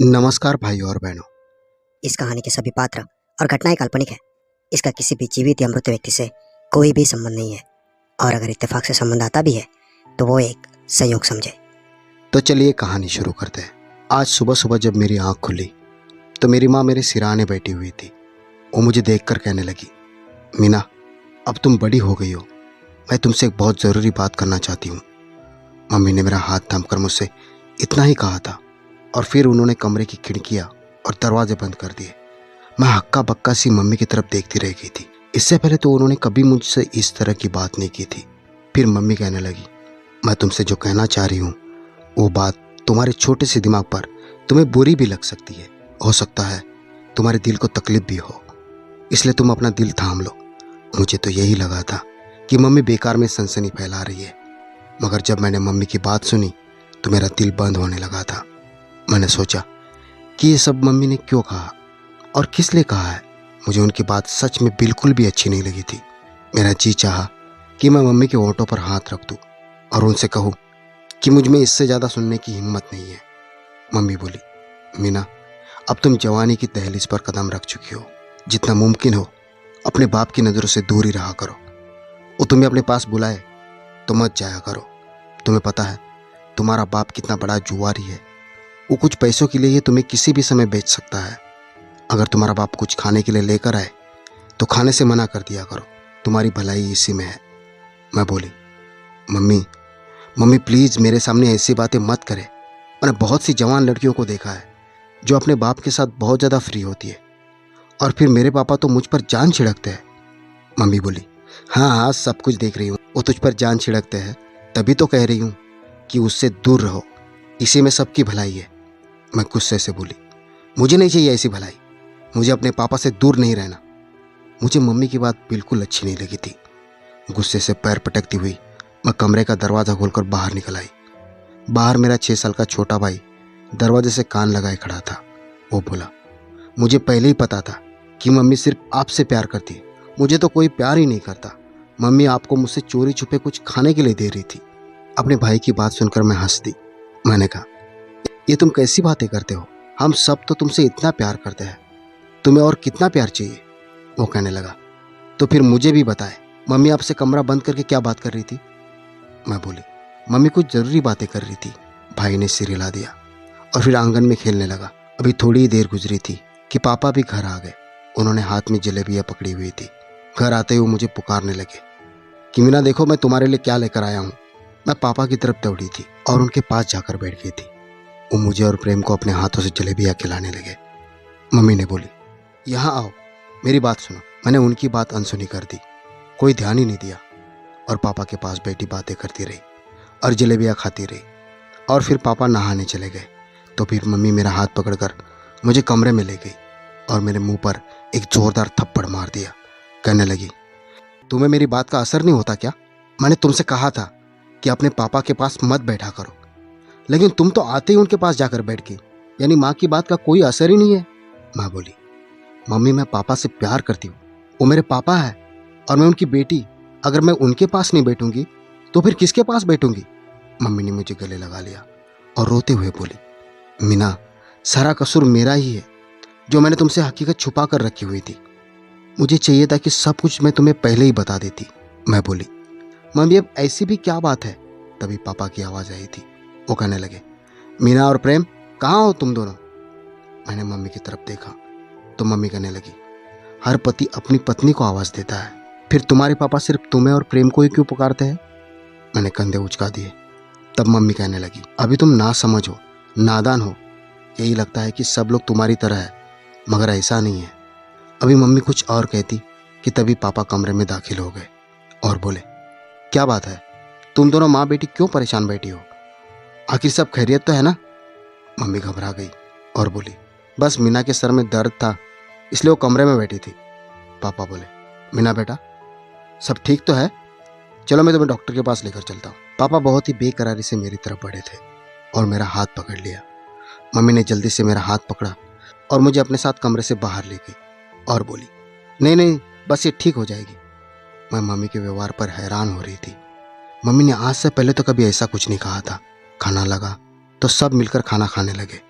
नमस्कार भाइयों और बहनों। इस कहानी के सभी पात्र और घटनाएं काल्पनिक है। इसका किसी भी जीवित या मृत व्यक्ति से कोई भी संबंध नहीं है और अगर इत्तेफाक से संबंध आता भी है तो वो एक संयोग समझे। तो चलिए कहानी शुरू करते हैं। आज सुबह सुबह जब मेरी आंख खुली तो मेरी माँ मेरे सिरहाने बैठी हुई थी। वो मुझे देखकर कहने लगी, मीना अब तुम बड़ी हो गई हो, मैं तुमसे एक बहुत ज़रूरी बात करना चाहती हूँ। मम्मी ने मेरा हाथ थामकर मुझसे इतना ही कहा था और फिर उन्होंने कमरे की खिड़कियाँ और दरवाजे बंद कर दिए। मैं हक्का बक्का सी मम्मी की तरफ देखती रह गई थी। इससे पहले तो उन्होंने कभी मुझसे इस तरह की बात नहीं की थी। फिर मम्मी कहने लगी, मैं तुमसे जो कहना चाह रही हूँ वो बात तुम्हारे छोटे से दिमाग पर तुम्हें बुरी भी लग सकती है। हो सकता है तुम्हारे दिल को तकलीफ भी हो, इसलिए तुम अपना दिल थाम लो। मुझे तो यही लगा था कि मम्मी बेकार में सनसनी फैला रही है, मगर जब मैंने मम्मी की बात सुनी तो मेरा दिल बंद होने लगा था। मैंने सोचा कि ये सब मम्मी ने क्यों कहा और किस लिए कहा है। मुझे उनकी बात सच में बिल्कुल भी अच्छी नहीं लगी थी। मेरा जी चाहा कि मैं मम्मी के होंठों पर हाथ रख दूं और उनसे कहूं कि मुझ में इससे ज़्यादा सुनने की हिम्मत नहीं है। मम्मी बोली, मीना अब तुम जवानी की दहलीज पर कदम रख चुकी हो, जितना मुमकिन हो अपने बाप की नज़रों से दूर ही रहा करो। वो तुम्हें अपने पास बुलाए तो मत जाया करो। तुम्हें पता है तुम्हारा बाप कितना बड़ा जुआरी है। वो कुछ पैसों के लिए तुम्हें किसी भी समय बेच सकता है। अगर तुम्हारा बाप कुछ खाने के लिए लेकर आए तो खाने से मना कर दिया करो, तुम्हारी भलाई इसी में है। मैं बोली, मम्मी मम्मी प्लीज़ मेरे सामने ऐसी बातें मत करें। मैंने बहुत सी जवान लड़कियों को देखा है जो अपने बाप के साथ बहुत ज़्यादा फ्री होती है और फिर मेरे पापा तो मुझ पर जान छिड़कते हैं। मम्मी बोली, हाँ हाँ सब कुछ देख रही हूँ, वो तुझ पर जान छिड़कते हैं तभी तो कह रही हूँ कि उससे दूर रहो, इसी में सबकी भलाई है। मैं गुस्से से बोली, मुझे नहीं चाहिए ऐसी भलाई, मुझे अपने पापा से दूर नहीं रहना। मुझे मम्मी की बात बिल्कुल अच्छी नहीं लगी थी। गुस्से से पैर पटकती हुई मैं कमरे का दरवाज़ा खोलकर बाहर निकल आई। बाहर मेरा 6 साल का छोटा भाई दरवाजे से कान लगाए खड़ा था। वो बोला, मुझे पहले ही पता था कि मम्मी सिर्फ आपसे प्यार करती है, मुझे तो कोई प्यार ही नहीं करता। मम्मी आपको मुझसे चोरी छुपे कुछ खाने के लिए दे रही थी। अपने भाई की बात सुनकर मैं हंस दी। मैंने कहा, ये तुम कैसी बातें करते हो, हम सब तो तुमसे इतना प्यार करते हैं, तुम्हें और कितना प्यार चाहिए। वो कहने लगा, तो फिर मुझे भी बताए मम्मी आपसे कमरा बंद करके क्या बात कर रही थी। मैं बोली, मम्मी कुछ ज़रूरी बातें कर रही थी। भाई ने सिर हिला दिया और फिर आंगन में खेलने लगा। अभी थोड़ी ही देर गुजरी थी कि पापा भी घर आ गए। उन्होंने हाथ में जलेबियाँ पकड़ी हुई थी। घर आते ही वो मुझे पुकारने लगे कि मीना देखो मैं तुम्हारे लिए क्या लेकर आया हूँ। मैं पापा की तरफ दौड़ी थी और उनके पास जाकर बैठ गई थी। वो मुझे और प्रेम को अपने हाथों से जलेबियाँ खिलाने लगे। मम्मी ने बोली, यहाँ आओ, मेरी बात सुनो। मैंने उनकी बात अनसुनी कर दी, कोई ध्यान ही नहीं दिया और पापा के पास बैठी बातें करती रही और जलेबियाँ खाती रही। और फिर पापा नहाने चले गए तो फिर मम्मी मेरा हाथ पकड़कर मुझे कमरे में ले गई और मेरे मुंह पर एक जोरदार थप्पड़ मार दिया। कहने लगी, तुम्हें मेरी बात का असर नहीं होता क्या? मैंने तुमसे कहा था कि अपने पापा के पास मत बैठा करो, लेकिन तुम तो आते ही उनके पास जाकर बैठ गई, यानी माँ की बात का कोई असर ही नहीं है। माँ बोली, मम्मी मैं पापा से प्यार करती हूँ, वो मेरे पापा है और मैं उनकी बेटी। अगर मैं उनके पास नहीं बैठूंगी तो फिर किसके पास बैठूंगी? मम्मी ने मुझे गले लगा लिया और रोते हुए बोली, मीना सारा कसूर मेरा ही है जो मैंने तुमसे हकीकत छुपा कर रखी हुई थी। मुझे चाहिए था कि सब कुछ मैं तुम्हें पहले ही बता देती। मैं बोली, मम्मी अब ऐसी भी क्या बात है? तभी पापा की आवाज़ आई थी। वो कहने लगे, मीना और प्रेम कहाँ हो तुम दोनों? मैंने मम्मी की तरफ देखा तो मम्मी कहने लगी, हर पति अपनी पत्नी को आवाज़ देता है, फिर तुम्हारे पापा सिर्फ तुम्हें और प्रेम को ही क्यों पुकारते हैं? मैंने कंधे उचका दिए। तब मम्मी कहने लगी, अभी तुम ना समझ हो, नादान हो, यही लगता है कि सब लोग तुम्हारी तरह है, मगर ऐसा नहीं है। अभी मम्मी कुछ और कहती कि तभी पापा कमरे में दाखिल हो गए और बोले, क्या बात है, तुम दोनों माँ बेटी क्यों परेशान बैठी हो? आखिर सब खैरियत तो है ना? मम्मी घबरा गई और बोली, बस मीना के सर में दर्द था इसलिए वो कमरे में बैठी थी। पापा बोले, मीना बेटा सब ठीक तो है? चलो मैं तुम्हें डॉक्टर के पास लेकर चलता हूँ। पापा बहुत ही बेकरारी से मेरी तरफ बढ़े थे और मेरा हाथ पकड़ लिया। मम्मी ने जल्दी से मेरा हाथ पकड़ा और मुझे अपने साथ कमरे से बाहर ले गई और बोली, नहीं नहीं बस ये ठीक हो जाएगी। मैं मम्मी के व्यवहार पर हैरान हो रही थी। मम्मी ने आज से पहले तो कभी ऐसा कुछ नहीं कहा था। खाना लगा तो सब मिलकर खाना खाने लगे।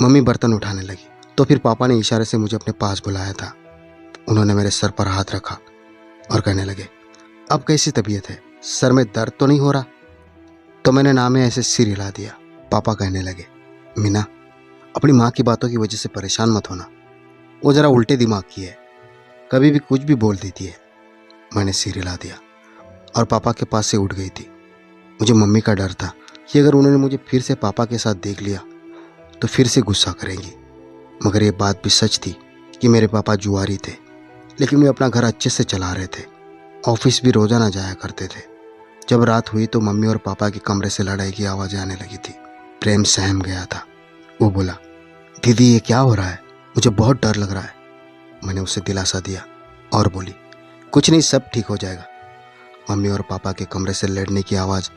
मम्मी बर्तन उठाने लगी तो फिर पापा ने इशारे से मुझे अपने पास बुलाया था। उन्होंने मेरे सर पर हाथ रखा और कहने लगे, अब कैसी तबीयत है, सर में दर्द तो नहीं हो रहा? तो मैंने नाम में ऐसे सिर हिला दिया। पापा कहने लगे, मीना अपनी माँ की बातों की वजह से परेशान मत होना, वो ज़रा उल्टे दिमाग की है, कभी भी कुछ भी बोल देती है। मैंने सिर हिला दिया और पापा के पास से उठ गई थी। मुझे मम्मी का डर था कि अगर उन्होंने मुझे फिर से पापा के साथ देख लिया तो फिर से गुस्सा करेंगी। मगर ये बात भी सच थी कि मेरे पापा जुआरी थे, लेकिन वे अपना घर अच्छे से चला रहे थे। ऑफिस भी रोजाना जाया करते थे। जब रात हुई तो मम्मी और पापा के कमरे से लड़ाई की आवाज़ें आने लगी थी। प्रेम सहम गया था। वो बोला, दीदी ये क्या हो रहा है, मुझे बहुत डर लग रहा है। मैंने उसे दिलासा दिया और बोली, कुछ नहीं, सब ठीक हो जाएगा। मम्मी और पापा के कमरे से लड़ने की आवाज़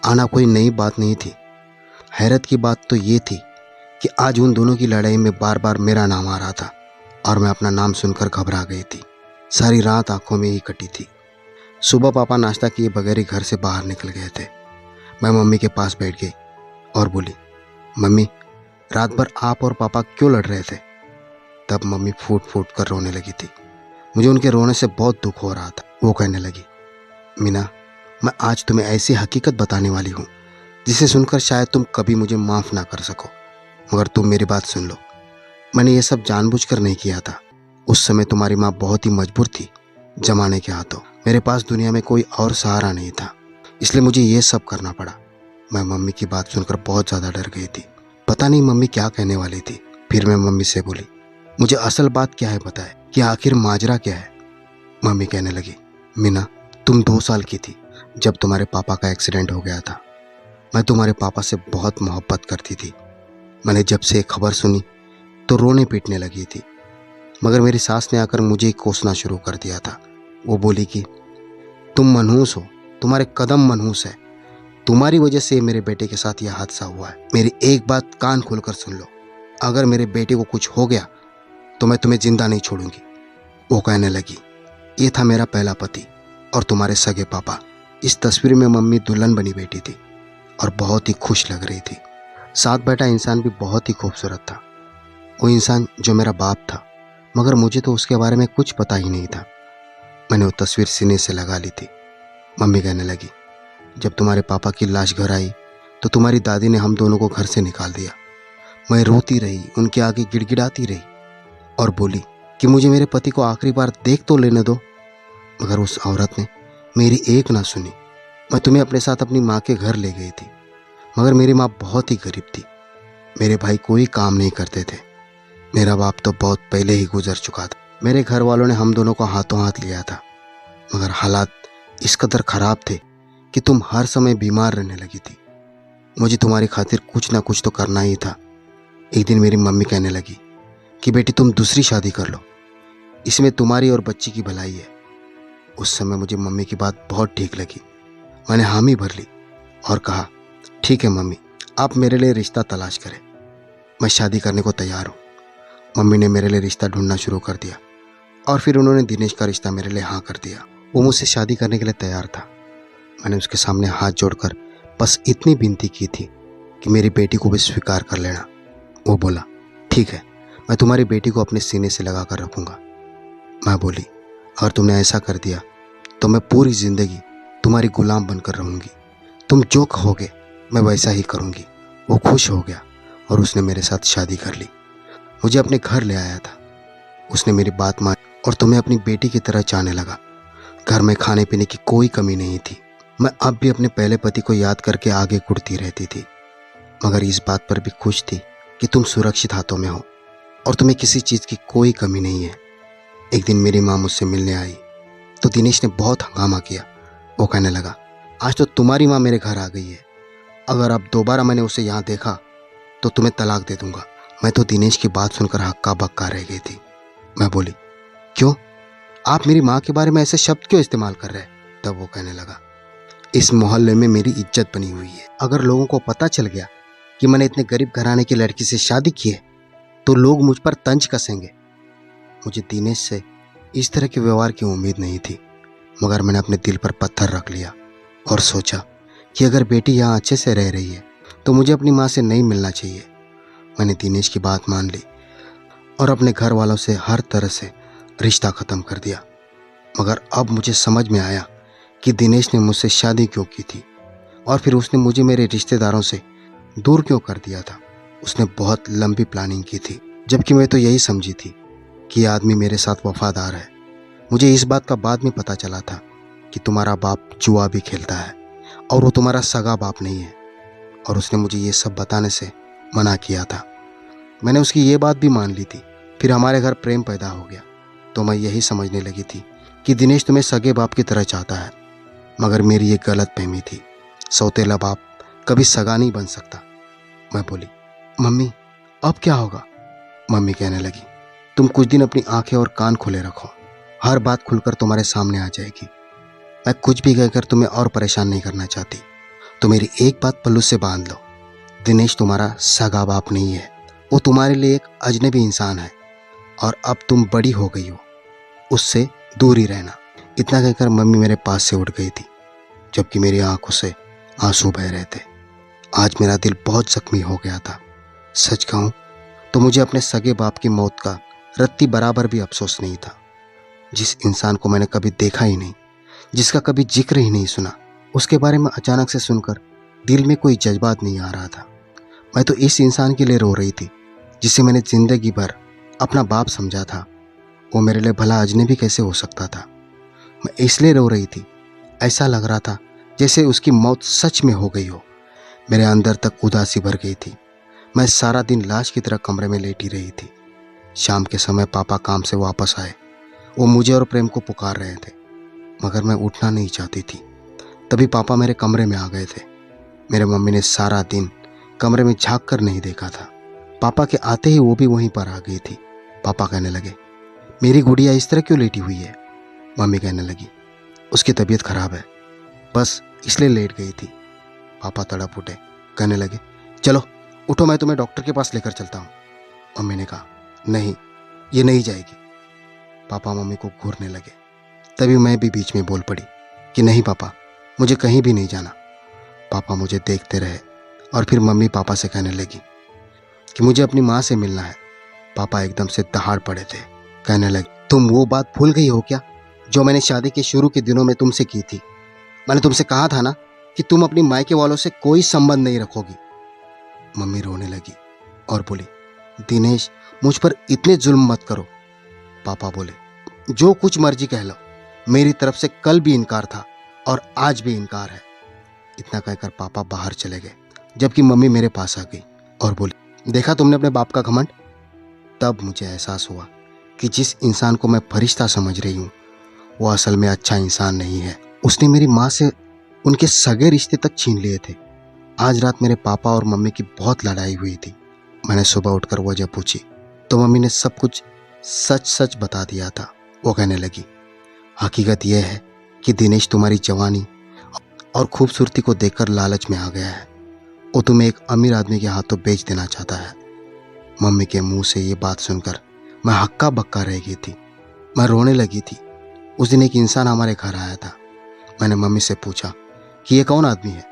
आना कोई नई बात नहीं थी। हैरत की बात तो ये थी कि आज उन दोनों की लड़ाई में बार बार मेरा नाम आ रहा था और मैं अपना नाम सुनकर घबरा गई थी। सारी रात आंखों में ही कटी थी। सुबह पापा नाश्ता किए बगैर ही घर से बाहर निकल गए थे। मैं मम्मी के पास बैठ गई और बोली, मम्मी रात भर आप और पापा क्यों लड़ रहे थे? तब मम्मी फूट फूट कर रोने लगी थी। मुझे उनके रोने से बहुत दुख हो रहा था। वो कहने लगी, मीना मैं आज तुम्हें ऐसी हकीकत बताने वाली हूँ जिसे सुनकर शायद तुम कभी मुझे माफ़ ना कर सको, मगर तुम मेरी बात सुन लो। मैंने ये सब जानबूझकर नहीं किया था। उस समय तुम्हारी माँ बहुत ही मजबूर थी जमाने के हाथों। मेरे पास दुनिया में कोई और सहारा नहीं था, इसलिए मुझे ये सब करना पड़ा। मैं मम्मी की बात सुनकर बहुत ज़्यादा डर गई थी। पता नहीं मम्मी क्या कहने वाली थी। फिर मैं मम्मी से बोली, मुझे असल बात क्या है बताए कि आखिर माजरा क्या है? मम्मी कहने लगी, मीना तुम 2 साल की थी जब तुम्हारे पापा का एक्सीडेंट हो गया था। मैं तुम्हारे पापा से बहुत मोहब्बत करती थी। मैंने जब से खबर सुनी तो रोने पीटने लगी थी, मगर मेरी सास ने आकर मुझे कोसना शुरू कर दिया था। वो बोली कि तुम मनहूस हो, तुम्हारे कदम मनहूस है, तुम्हारी वजह से मेरे बेटे के साथ यह हादसा हुआ है। मेरी एक बात कान खोलकर सुन लो, अगर मेरे बेटे को कुछ हो गया तो मैं तुम्हें जिंदा नहीं छोड़ूंगी। वो कहने लगी, ये था मेरा पहला पति और तुम्हारे सगे पापा। इस तस्वीर में मम्मी दुल्हन बनी बैठी थी और बहुत ही खुश लग रही थी। साथ बैठा इंसान भी बहुत ही खूबसूरत था। वो इंसान जो मेरा बाप था, मगर मुझे तो उसके बारे में कुछ पता ही नहीं था। मैंने वो तस्वीर सीने से लगा ली थी। मम्मी कहने लगी, जब तुम्हारे पापा की लाश घर आई तो तुम्हारी दादी ने हम दोनों को घर से निकाल दिया। मैं रोती रही, उनके आगे गिड़गिड़ाती रही और बोली कि मुझे मेरे पति को आखिरी बार देख तो लेने दो, मगर उस औरत ने मेरी एक ना सुनी। मैं तुम्हें अपने साथ अपनी माँ के घर ले गई थी, मगर मेरी माँ बहुत ही गरीब थी। मेरे भाई कोई काम नहीं करते थे। मेरा बाप तो बहुत पहले ही गुजर चुका था। मेरे घर वालों ने हम दोनों को हाथों हाथ लिया था, मगर हालात इस कदर खराब थे कि तुम हर समय बीमार रहने लगी थी। मुझे तुम्हारी खातिर कुछ ना कुछ तो करना ही था। एक दिन मेरी मम्मी कहने लगी कि बेटी तुम दूसरी शादी कर लो, इसमें तुम्हारी और बच्ची की भलाई है। उस समय मुझे मम्मी की बात बहुत ठीक लगी। मैंने हामी भर ली और कहा, ठीक है मम्मी, आप मेरे लिए रिश्ता तलाश करें, मैं शादी करने को तैयार हूँ। मम्मी ने मेरे लिए रिश्ता ढूंढना शुरू कर दिया और फिर उन्होंने दिनेश का रिश्ता मेरे लिए हाँ कर दिया। वो मुझसे शादी करने के लिए तैयार था। मैंने उसके सामने हाथ जोड़कर बस इतनी विनती की थी कि मेरी बेटी को भी स्वीकार कर लेना। वो बोला, ठीक है, मैं तुम्हारी बेटी को अपने सीने से लगा कर रखूँगा। मैं बोली, अगर तुमने ऐसा कर दिया तो मैं पूरी ज़िंदगी तुम्हारी गुलाम बनकर रहूँगी। तुम जो कहोगे मैं वैसा ही करूँगी। वो खुश हो गया और उसने मेरे साथ शादी कर ली। मुझे अपने घर ले आया था। उसने मेरी बात मानी और तुम्हें अपनी बेटी की तरह चाहने लगा। घर में खाने पीने की कोई कमी नहीं थी। मैं अब भी अपने पहले पति को याद करके आगे कुड़ती रहती थी, मगर इस बात पर भी खुश थी कि तुम सुरक्षित हाथों में हो और तुम्हें किसी चीज़ की कोई कमी नहीं है। एक दिन मेरी माँ मुझसे मिलने आई तो दिनेश ने बहुत हंगामा किया। वो कहने लगा, आज तो तुम्हारी माँ मेरे घर आ गई है, अगर अब दोबारा मैंने उसे यहाँ देखा तो तुम्हें तलाक दे दूंगा। मैं तो दिनेश की बात सुनकर हक्का बक्का रह गई थी। मैं बोली, क्यों, आप मेरी माँ के बारे में ऐसे शब्द क्यों इस्तेमाल कर रहे हैं? तब वो कहने लगा, इस मोहल्ले में मेरी इज्जत बनी हुई है। अगर लोगों को पता चल गया कि मैंने इतने गरीब घराने की लड़की से शादी की है तो लोग मुझ पर तंज कसेंगे। मुझे दिनेश से इस तरह के व्यवहार की उम्मीद नहीं थी, मगर मैंने अपने दिल पर पत्थर रख लिया और सोचा कि अगर बेटी यहाँ अच्छे से रह रही है तो मुझे अपनी माँ से नहीं मिलना चाहिए। मैंने दिनेश की बात मान ली और अपने घर वालों से हर तरह से रिश्ता ख़त्म कर दिया। मगर अब मुझे समझ में आया कि दिनेश ने मुझसे शादी क्यों की थी और फिर उसने मुझे मेरे रिश्तेदारों से दूर क्यों कर दिया था। उसने बहुत लंबी प्लानिंग की थी, जबकि मैं तो यही समझी थी कि ये आदमी मेरे साथ वफादार है। मुझे इस बात का बाद में पता चला था कि तुम्हारा बाप जुआ भी खेलता है और वो तुम्हारा सगा बाप नहीं है, और उसने मुझे ये सब बताने से मना किया था। मैंने उसकी ये बात भी मान ली थी। फिर हमारे घर प्रेम पैदा हो गया तो मैं यही समझने लगी थी कि दिनेश तुम्हें सगे बाप की तरह चाहता है। मगर मेरी ये गलत फहमी थी। सौतेला बाप कभी सगा नहीं बन सकता। मैं बोली, मम्मी अब क्या होगा? मम्मी कहने लगी, तुम कुछ दिन अपनी आंखें और कान खुले रखो, हर बात खुलकर तुम्हारे सामने आ जाएगी। मैं कुछ भी कहकर तुम्हें और परेशान नहीं करना चाहती, तो मेरी एक बात पल्लू से बांध लो, दिनेश तुम्हारा सगा बाप नहीं है, वो तुम्हारे लिए एक अजनबी इंसान है और अब तुम बड़ी हो गई हो, उससे दूर ही रहना। इतना कहकर मम्मी मेरे पास से उठ गई थी, जबकि मेरी आंखों से आंसू बह रहे थे। आज मेरा दिल बहुत जख्मी हो गया था। सच कहूँ तो मुझे अपने सगे बाप की मौत का रत्ती बराबर भी अफसोस नहीं था। जिस इंसान को मैंने कभी देखा ही नहीं, जिसका कभी जिक्र ही नहीं सुना, उसके बारे में अचानक से सुनकर दिल में कोई जज्बात नहीं आ रहा था। मैं तो इस इंसान के लिए रो रही थी जिसे मैंने जिंदगी भर अपना बाप समझा था। वो मेरे लिए भला अजनबी कैसे हो सकता था? मैं इसलिए रो रही थी, ऐसा लग रहा था जैसे उसकी मौत सच में हो गई हो। मेरे अंदर तक उदासी भर गई थी। मैं सारा दिन लाश की तरह कमरे में लेटी रही थी। शाम के समय पापा काम से वापस आए। वो मुझे और प्रेम को पुकार रहे थे, मगर मैं उठना नहीं चाहती थी। तभी पापा मेरे कमरे में आ गए थे। मेरे मम्मी ने सारा दिन कमरे में झांक कर नहीं देखा था। पापा के आते ही वो भी वहीं पर आ गई थी। पापा कहने लगे, मेरी गुड़िया इस तरह क्यों लेटी हुई है? मम्मी कहने लगी, उसकी तबीयत खराब है, बस इसलिए लेट गई थी। पापा तड़प उठे, कहने लगे, चलो उठो, मैं तुम्हें डॉक्टर के पास लेकर चलता हूँ। मम्मी ने कहा, नहीं, ये नहीं जाएगी। पापा मम्मी को घूरने लगे। तभी मैं भी बीच में बोल पड़ी कि नहीं पापा, मुझे कहीं भी नहीं जाना। पापा मुझे देखते रहे और फिर मम्मी पापा से कहने लगी कि मुझे अपनी माँ से मिलना है। पापा एकदम से दहाड़ पड़े थे, कहने लगे, तुम वो बात भूल गई हो क्या जो मैंने शादी के शुरू के दिनों में तुमसे की थी? मैंने तुमसे कहा था ना कि तुम अपनी मायके वालों से कोई संबंध नहीं रखोगी। मम्मी रोने लगी और बोली, दिनेश, मुझ पर इतने जुल्म मत करो। पापा बोले, जो कुछ मर्जी कह लो, मेरी तरफ से कल भी इनकार था और आज भी इनकार है। इतना कहकर पापा बाहर चले गए, जबकि मम्मी मेरे पास आ गई और बोली, देखा तुमने अपने बाप का घमंड? तब मुझे एहसास हुआ कि जिस इंसान को मैं फरिश्ता समझ रही हूँ वो असल में अच्छा इंसान नहीं है। उसने मेरी माँ से उनके सगे रिश्ते तक छीन लिए थे। आज रात मेरे पापा और मम्मी की बहुत लड़ाई हुई थी। मैंने सुबह उठकर वजह पूछी तो मम्मी ने सब कुछ सच सच बता दिया था। वो कहने लगी, हकीकत यह है कि दिनेश तुम्हारी जवानी और खूबसूरती को देखकर लालच में आ गया है। वो तुम्हें एक अमीर आदमी के हाथों बेच देना चाहता है। मम्मी के मुंह से ये बात सुनकर मैं हक्का बक्का रह गई थी। मैं रोने लगी थी। उस दिन एक इंसान हमारे घर आया था। मैंने मम्मी से पूछा कि ये कौन आदमी है?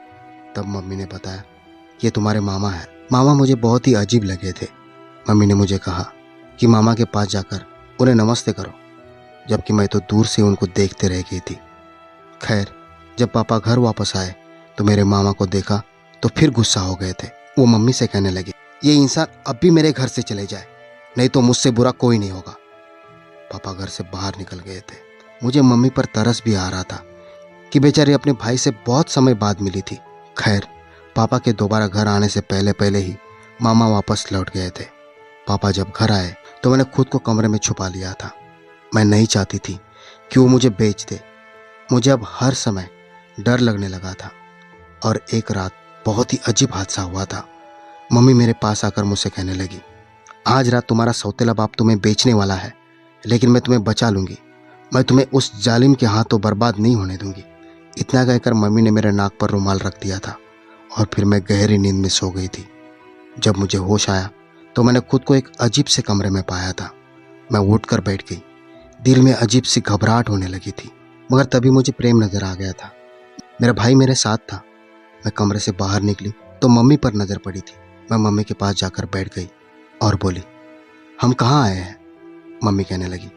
तब मम्मी ने बताया, ये तुम्हारे मामा है। मामा मुझे बहुत ही अजीब लगे थे। मम्मी ने मुझे कहा कि मामा के पास जाकर उन्हें नमस्ते करो, जबकि मैं तो दूर से उनको देखते रह गई थी। खैर, जब पापा घर वापस आए तो मेरे मामा को देखा तो फिर गुस्सा हो गए थे। वो मम्मी से कहने लगे, ये इंसान अब भी मेरे घर से चले जाए, नहीं तो मुझसे बुरा कोई नहीं होगा। पापा घर से बाहर निकल गए थे। मुझे मम्मी पर तरस भी आ रहा था कि बेचारी अपने भाई से बहुत समय बाद मिली थी। खैर, पापा के दोबारा घर आने से पहले पहले ही मामा वापस लौट गए थे। पापा जब घर आए तो मैंने खुद को कमरे में छुपा लिया था। मैं नहीं चाहती थी कि वो मुझे बेच दे। मुझे अब हर समय डर लगने लगा था। और एक रात बहुत ही अजीब हादसा हुआ था। मम्मी मेरे पास आकर मुझसे कहने लगी, आज रात तुम्हारा सौतेला बाप तुम्हें बेचने वाला है, लेकिन मैं तुम्हें बचा लूँगी। मैं तुम्हें उस जालिम के हाथों बर्बाद नहीं होने दूंगी। इतना कहकर मम्मी ने मेरे नाक पर रुमाल रख दिया था और फिर मैं गहरी नींद में सो गई थी। जब मुझे होश आया तो मैंने खुद को एक अजीब से कमरे में पाया था। मैं उठकर बैठ गई। दिल में अजीब सी घबराहट होने लगी थी। मगर तभी मुझे प्रेम नजर आ गया था। मेरा भाई मेरे साथ था। मैं कमरे से बाहर निकली तो मम्मी पर नजर पड़ी थी। मैं मम्मी के पास जाकर बैठ गई और बोली, हम कहाँ आए हैं? मम्मी कहने लगी,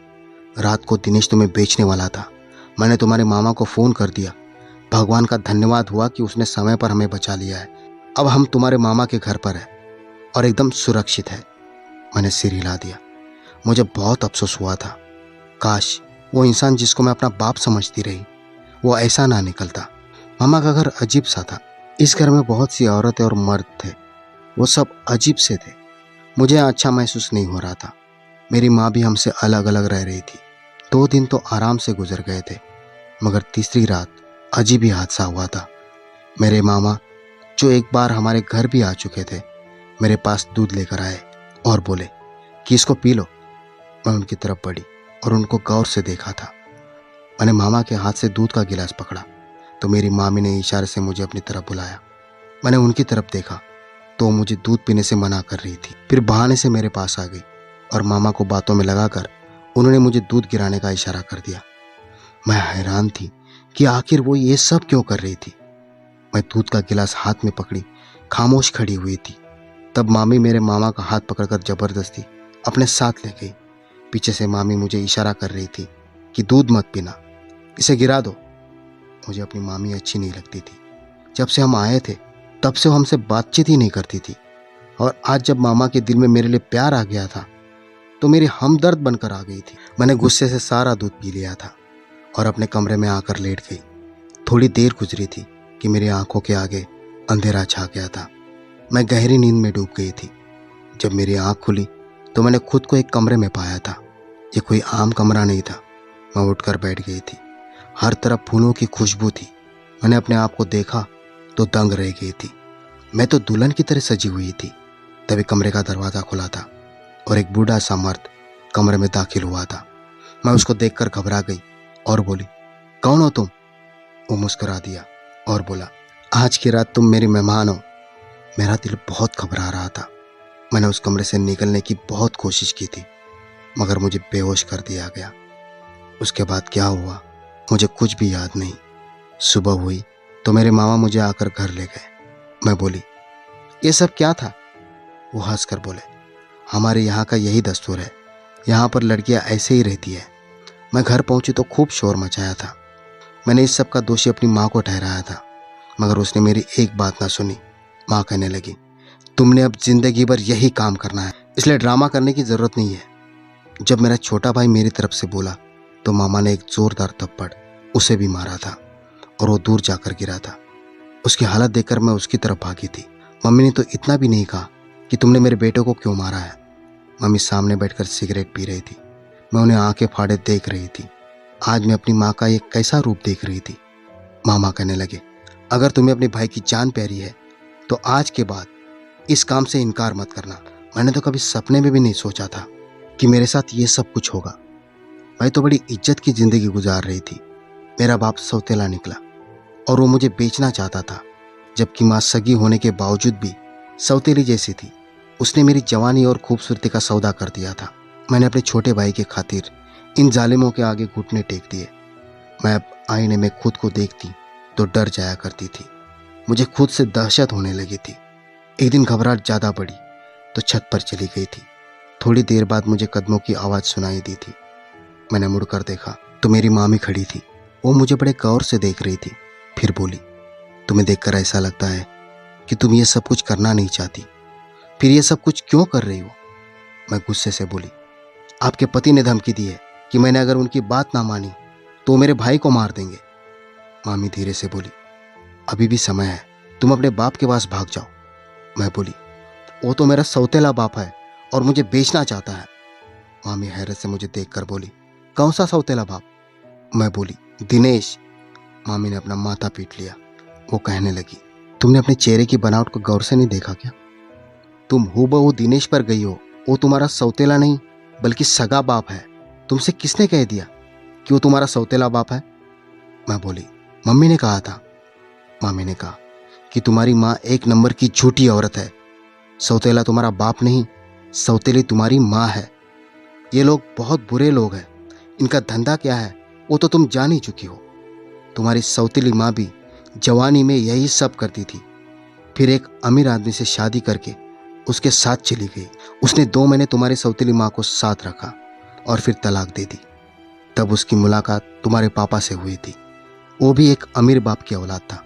रात को दिनेश तुम्हें बेचने वाला था। मैंने तुम्हारे मामा को फ़ोन कर दिया। भगवान का धन्यवाद हुआ कि उसने समय पर हमें बचा लिया है। अब हम तुम्हारे मामा के घर पर हैं और एकदम सुरक्षित है। मैंने सिर हिला दिया। मुझे बहुत अफसोस हुआ था। काश वो इंसान जिसको मैं अपना बाप समझती रही वो ऐसा ना निकलता। मामा का घर अजीब सा था। इस घर में बहुत सी औरतें और मर्द थे। वो सब अजीब से थे। मुझे अच्छा महसूस नहीं हो रहा था। मेरी माँ भी हमसे अलग अलग रह रही थी। 2 दिन तो आराम से गुजर गए थे, मगर तीसरी रात अजीब ही हादसा हुआ था। मेरे मामा, जो एक बार हमारे घर भी आ चुके थे, मेरे पास दूध लेकर आए और बोले कि इसको पी लो। मैं उनकी तरफ बढ़ी और उनको गौर से देखा था। मैंने मामा के हाथ से दूध का गिलास पकड़ा तो मेरी मामी ने इशारे से मुझे अपनी तरफ बुलाया। मैंने उनकी तरफ देखा तो वो मुझे दूध पीने से मना कर रही थी। फिर बहाने से मेरे पास आ गई और मामा को बातों में लगाकर उन्होंने मुझे दूध गिराने का इशारा कर दिया। मैं हैरान थी कि आखिर वो ये सब क्यों कर रही थी। मैं दूध का गिलास हाथ में पकड़ी खामोश खड़ी हुई थी। तब मामी मेरे मामा का हाथ पकड़कर जबरदस्ती अपने साथ ले गई। पीछे से मामी मुझे इशारा कर रही थी कि दूध मत पीना, इसे गिरा दो। मुझे अपनी मामी अच्छी नहीं लगती थी। जब से हम आए थे तब से वो हमसे बातचीत ही नहीं करती थी, और आज जब मामा के दिल में मेरे लिए प्यार आ गया था तो मेरी हमदर्द बनकर आ गई थी। मैंने गुस्से से सारा दूध पी लिया था और अपने कमरे में आकर लेट गई। थोड़ी देर गुजरी थी कि मेरी आंखों के आगे अंधेरा छा गया था। मैं गहरी नींद में डूब गई थी। जब मेरी आंख खुली तो मैंने खुद को एक कमरे में पाया था। ये कोई आम कमरा नहीं था। मैं उठकर बैठ गई थी। हर तरफ फूलों की खुशबू थी। मैंने अपने आप को देखा तो दंग रह गई थी। मैं तो दुल्हन की तरह सजी हुई थी। तभी कमरे का दरवाज़ा खुला था और एक बूढ़ा सा मर्द कमरे में दाखिल हुआ था। मैं उसको देखकर घबरा गई और बोली, कौन हो तुम? वो मुस्कुरा दिया और बोला, आज की रात तुम मेरी मेहमान हो। मेरा दिल बहुत घबरा रहा था। मैंने उस कमरे से निकलने की बहुत कोशिश की थी, मगर मुझे बेहोश कर दिया गया। उसके बाद क्या हुआ मुझे कुछ भी याद नहीं। सुबह हुई तो मेरे मामा मुझे आकर घर ले गए। मैं बोली, ये सब क्या था? वो हंसकर बोले, हमारे यहाँ का यही दस्तूर है। यहाँ पर लड़कियाँ ऐसे ही रहती है। मैं घर पहुँची तो खूब शोर मचाया था। मैंने इस सब का दोषी अपनी माँ को ठहराया था, मगर उसने मेरी एक बात ना सुनी। माँ कहने लगी, तुमने अब जिंदगी भर यही काम करना है, इसलिए ड्रामा करने की ज़रूरत नहीं है। जब मेरा छोटा भाई मेरी तरफ से बोला तो मामा ने एक जोरदार थप्पड़ उसे भी मारा था और वो दूर जाकर गिरा था। उसकी हालत देखकर मैं उसकी तरफ भागी थी। मम्मी ने तो इतना भी नहीं कहा कि तुमने मेरे बेटे को क्यों मारा है। मम्मी सामने बैठकर सिगरेट पी रही थी। मैं उन्हें आंखें फाड़े देख रही थी। आज मैं अपनी माँ का एक कैसा रूप देख रही थी। मामा कहने लगे, अगर तुम्हें अपने भाई की जान प्यारी है तो आज के बाद इस काम से इनकार मत करना। मैंने तो कभी सपने में भी नहीं सोचा था कि मेरे साथ ये सब कुछ होगा। मैं तो बड़ी इज्जत की ज़िंदगी गुजार रही थी। मेरा बाप सौतेला निकला और वो मुझे बेचना चाहता था, जबकि माँ सगी होने के बावजूद भी सौतेली जैसी थी। उसने मेरी जवानी और खूबसूरती का सौदा कर दिया था। मैंने अपने छोटे भाई के खातिर इन जालिमों के आगे घुटने टेक दिए। मैं अब आईने में खुद को देखती तो डर जाया करती थी। मुझे खुद से दहशत होने लगी थी। एक दिन घबराहट ज़्यादा बढ़ी तो छत पर चली गई थी। थोड़ी देर बाद मुझे कदमों की आवाज़ सुनाई दी थी। मैंने मुड़कर देखा तो मेरी मामी खड़ी थी। वो मुझे बड़े गौर से देख रही थी। फिर बोली, तुम्हें देखकर ऐसा लगता है कि तुम ये सब कुछ करना नहीं चाहती, फिर ये सब कुछ क्यों कर रही हो? मैं गुस्से से बोली, आपके पति ने धमकी दी है कि मैंने अगर उनकी बात ना मानी तो वो मेरे भाई को मार देंगे। मामी धीरे से बोली, अभी भी समय है, तुम अपने बाप के पास भाग जाओ। मैं बोली, वो तो मेरा सौतेला बाप है और मुझे बेचना चाहता है। मामी हैरत से मुझे देखकर बोली, कौन सा सौतेला बाप? मैं बोली, दिनेश। मामी ने अपना माथा पीट लिया। वो कहने लगी, तुमने अपने चेहरे की बनावट को गौर से नहीं देखा क्या? तुम हूबहू दिनेश पर गई हो। वो तुम्हारा सौतेला नहीं बल्कि सगा बाप है। तुमसे किसने कह दिया कि वो तुम्हारा सौतेला बाप है? मैं बोली, मम्मी ने कहा था। मामी ने कहा कि तुम्हारी माँ एक नंबर की झूठी औरत है। सौतेला तुम्हारा बाप नहीं, सौतेली तुम्हारी माँ है। ये लोग बहुत बुरे लोग हैं। इनका धंधा क्या है वो तो तुम जान ही चुकी हो। तुम्हारी सौतेली माँ भी जवानी में यही सब करती थी, फिर एक अमीर आदमी से शादी करके उसके साथ चली गई। उसने 2 महीने तुम्हारी सौतेली माँ को साथ रखा और फिर तलाक दे दी। तब उसकी मुलाकात तुम्हारे पापा से हुई थी। वो भी एक अमीर बाप की औलाद था।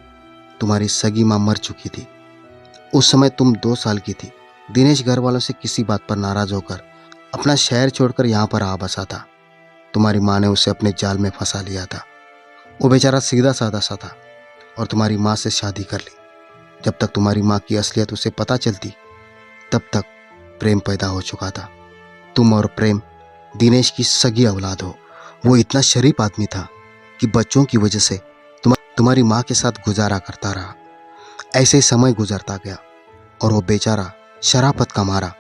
तुम्हारी सगी माँ मर चुकी थी। उस समय तुम 2 साल की थी। दिनेश घर वालों से किसी बात पर नाराज होकर अपना शहर छोड़कर यहाँ पर आ बसा था। तुम्हारी माँ ने उसे अपने जाल में फंसा लिया था। वो बेचारा सीधा साधा सा था और तुम्हारी माँ से शादी कर ली। जब तक तुम्हारी माँ की असलियत उसे पता चलती तब तक प्रेम पैदा हो चुका था। तुम और प्रेम दिनेश की सगी औलाद हो। वो इतना शरीफ आदमी था कि बच्चों की वजह से तुम्हारी माँ के साथ गुजारा करता रहा। ऐसे ही समय गुजरता गया और वो बेचारा शराफत का मारा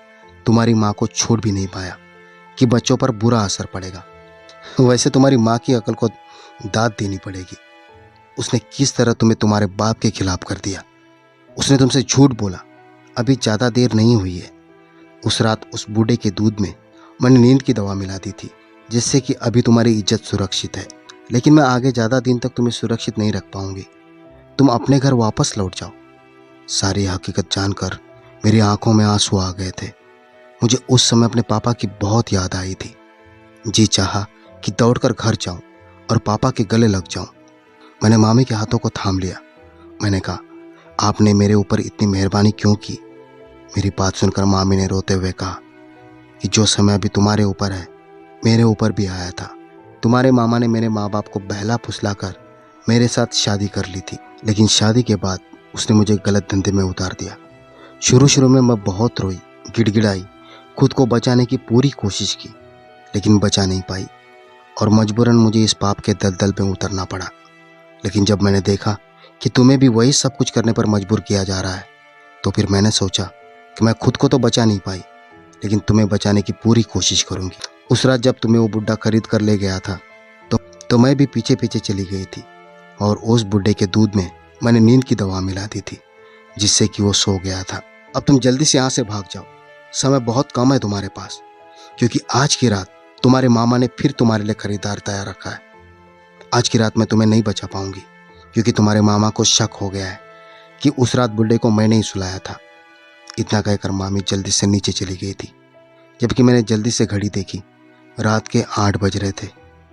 तुम्हारी माँ को छोड़ भी नहीं पाया कि बच्चों पर बुरा असर पड़ेगा। वैसे तुम्हारी माँ की अकल को दाद देनी पड़ेगी। उसने किस तरह तुम्हें तुम्हारे बाप के खिलाफ कर दिया। उसने तुमसे झूठ बोला। अभी ज़्यादा देर नहीं हुई है। उस रात उस बूढ़े के दूध में मैंने नींद की दवा मिला दी थी, जिससे कि अभी तुम्हारी इज्जत सुरक्षित है, लेकिन मैं आगे ज़्यादा दिन तक तुम्हें सुरक्षित नहीं रख पाऊंगी। तुम अपने घर वापस लौट जाओ। सारी हकीकत जानकर मेरी आंखों में आंसू आ गए थे। मुझे उस समय अपने पापा की बहुत याद आई थी। जी चाहा कि दौड़कर घर जाऊं और पापा के गले लग जाऊं। मैंने मामी के हाथों को थाम लिया। मैंने कहा, आपने मेरे ऊपर इतनी मेहरबानी क्यों की? मेरी बात सुनकर मामी ने रोते हुए कहा कि जो समय अभी तुम्हारे ऊपर है मेरे ऊपर भी आया था। तुम्हारे मामा ने मेरे माँ बाप को बहला फुसला कर मेरे साथ शादी कर ली थी, लेकिन शादी के बाद उसने मुझे गलत धंधे में उतार दिया। शुरू में मैं बहुत रोई, गिड़गिड़ाई, खुद को बचाने की पूरी कोशिश की, लेकिन बचा नहीं पाई और मजबूरन मुझे इस पाप के दलदल में उतरना पड़ा। लेकिन जब मैंने देखा कि तुम्हें भी वही सब कुछ करने पर मजबूर किया जा रहा है, तो फिर मैंने सोचा कि मैं खुद को तो बचा नहीं पाई, लेकिन तुम्हें बचाने की पूरी कोशिश करूंगी। उस रात जब तुम्हें वो बुड्ढा खरीद कर ले गया था तो मैं भी पीछे पीछे चली गई थी और उस बुड्ढे के दूध में मैंने नींद की दवा मिला दी थी, जिससे कि वो सो गया था। अब तुम जल्दी से यहाँ से भाग जाओ। समय बहुत कम है तुम्हारे पास, क्योंकि आज की रात तुम्हारे मामा ने फिर तुम्हारे लिए खरीदार तैयार रखा है। आज की रात मैं तुम्हें नहीं बचा पाऊंगी, क्योंकि तुम्हारे मामा को शक हो गया है कि उस रात बुड्ढे को मैंने ही सुलाया था। इतना कहकर मामी जल्दी से नीचे चली गई थी। जबकि मैंने जल्दी से घड़ी देखी, रात के 8 बज रहे थे।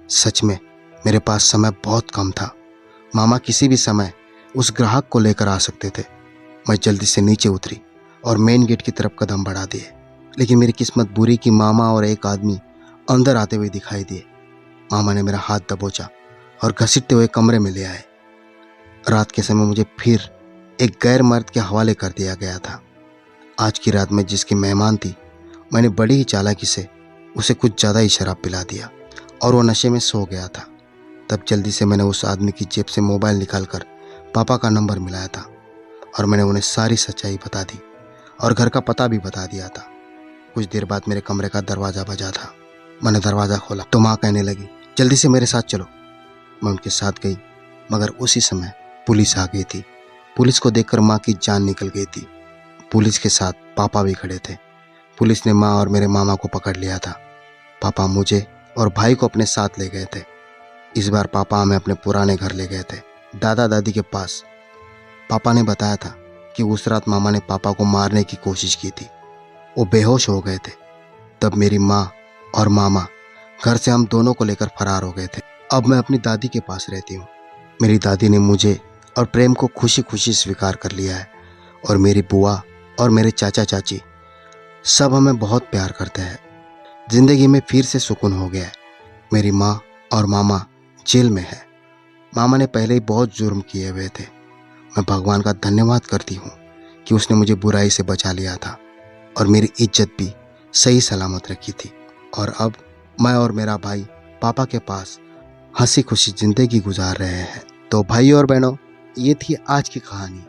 सच में मेरे पास समय बहुत कम था। मामा किसी भी समय उस ग्राहक को लेकर आ सकते थे। मैं जल्दी से नीचे उतरी और मेन गेट की तरफ कदम बढ़ा दिए, लेकिन मेरी किस्मत बुरी कि मामा और एक आदमी अंदर आते हुए दिखाई दिए। मामा ने मेरा हाथ दबोचा और घसीटते हुए कमरे में ले आए। रात के समय मुझे फिर एक गैर मर्द के हवाले कर दिया गया था। आज की रात में जिसकी मेहमान थी, मैंने बड़ी ही चालाकी से उसे कुछ ज़्यादा ही शराब पिला दिया और वो नशे में सो गया था। तब जल्दी से मैंने उस आदमी की जेब से मोबाइल निकालकर पापा का नंबर मिलाया था और मैंने उन्हें सारी सच्चाई बता दी और घर का पता भी बता दिया था। कुछ देर बाद मेरे कमरे का दरवाज़ा बजा था। मैंने दरवाज़ा खोला तो माँ कहने लगी, जल्दी से मेरे साथ चलो। मैं उनके साथ गई, मगर उसी समय पुलिस आ गई थी। पुलिस को देखकर माँ की जान निकल गई थी। पुलिस के साथ पापा भी खड़े थे। पुलिस ने माँ और मेरे मामा को पकड़ लिया था। पापा मुझे और भाई को अपने साथ ले गए थे। इस बार पापा हमें अपने पुराने घर ले गए थे, दादा दादी के पास। पापा ने बताया था कि उस रात मामा ने पापा को मारने की कोशिश की थी। वो बेहोश हो गए थे। तब मेरी माँ और मामा घर से हम दोनों को लेकर फरार हो गए थे। अब मैं अपनी दादी के पास रहती हूँ। मेरी दादी ने मुझे और प्रेम को खुशी खुशी स्वीकार कर लिया है और मेरी बुआ और मेरे चाचा चाची सब हमें बहुत प्यार करते हैं। जिंदगी में फिर से सुकून हो गया है। मेरी माँ और मामा जेल में है। मामा ने पहले ही बहुत जुर्म किए हुए थे। मैं भगवान का धन्यवाद करती हूँ कि उसने मुझे बुराई से बचा लिया था और मेरी इज्जत भी सही सलामत रखी थी। और अब मैं और मेरा भाई पापा के पास हंसी खुशी ज़िंदगी गुजार रहे हैं। तो भाई और बहनों, ये थी आज की कहानी।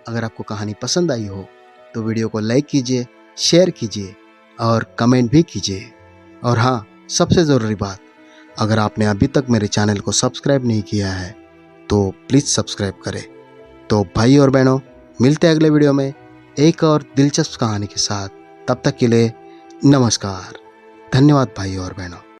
अगर आपको कहानी पसंद आई हो तो वीडियो को लाइक कीजिए, शेयर कीजिए और कमेंट भी कीजिए। और हाँ, सबसे ज़रूरी बात, अगर आपने अभी तक मेरे चैनल को सब्सक्राइब नहीं किया है तो प्लीज़ सब्सक्राइब करें। तो भाई और बहनों, मिलते हैं अगले वीडियो में एक और दिलचस्प कहानी के साथ। तब तक के लिए नमस्कार। धन्यवाद भाई और बहनों।